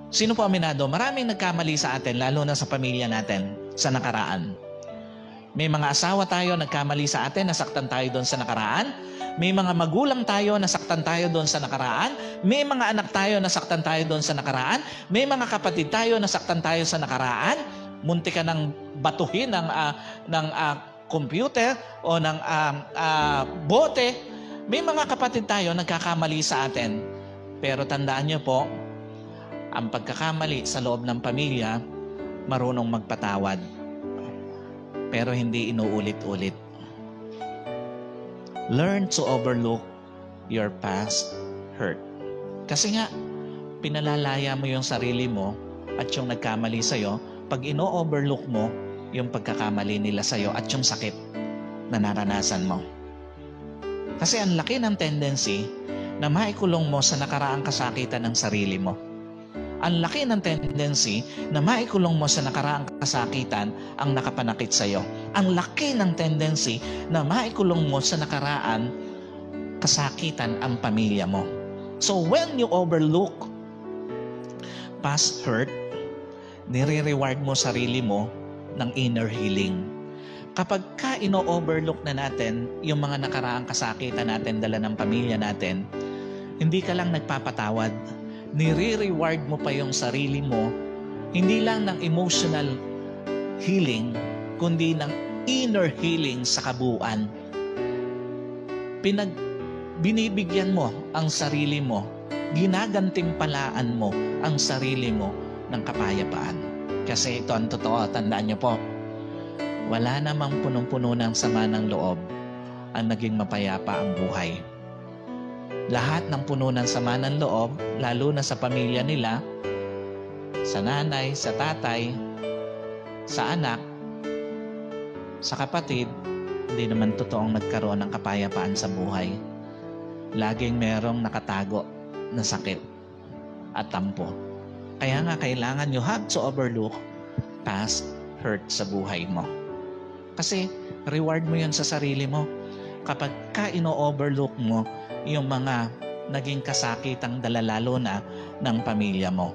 Sino po aminado? Maraming nagkamali sa atin, lalo na sa pamilya natin, sa nakaraan. May mga asawa tayo, nagkamali sa atin, nasaktan tayo doon sa nakaraan. May mga magulang tayo, nasaktan tayo doon sa nakaraan. May mga anak tayo, nasaktan tayo doon sa nakaraan. May mga kapatid tayo, nasaktan tayo sa nakaraan. Munti ka ng batuhin ng computer o ng bote. May mga kapatid tayo, nagkakamali sa atin. Pero tandaan niyo po, ang pagkakamali sa loob ng pamilya, marunong magpatawad. Pero hindi inuulit-ulit. Learn to overlook your past hurt. Kasi nga, pinalalaya mo yung sarili mo at yung nagkamali sa'yo, pag ino-overlook mo yung pagkakamali nila sa'yo at yung sakit na naranasan mo. Kasi ang laki ng tendency na maikulong mo sa nakaraang kasakitan ng sarili mo. Ang laki ng tendency na maikulong mo sa nakaraang kasakitan ang nakapanakit sa iyo. Ang laki ng tendency na maikulong mo sa nakaraan kasakitan ang pamilya mo. So when you overlook past hurt, nire-reward mo sarili mo ng inner healing. Kapag ino-overlook na natin yung mga nakaraang kasakitan natin dala ng pamilya natin, hindi ka lang nagpapatawad, nire-reward mo pa yung sarili mo, hindi lang ng emotional healing, kundi ng inner healing sa kabuuan. Binibigyan mo ang sarili mo, ginagantimpalaan mo ang sarili mo ng kapayapaan. Kasi ito ang totoo, tandaan niyo po, wala namang punong-puno ng sama ng loob ang naging mapayapa ang buhay. Lahat ng puno ng sama ng loob, lalo na sa pamilya nila, sa nanay, sa tatay, sa anak, sa kapatid, hindi naman totoong nagkaroon ng kapayapaan sa buhay. Laging merong nakatago na sakit at tampo. Kaya nga kailangan you have to overlook past hurt sa buhay mo. Kasi reward mo yan sa sarili mo. Kapag ino-overlook mo yung mga naging kasakitang dala lalo na ng pamilya mo.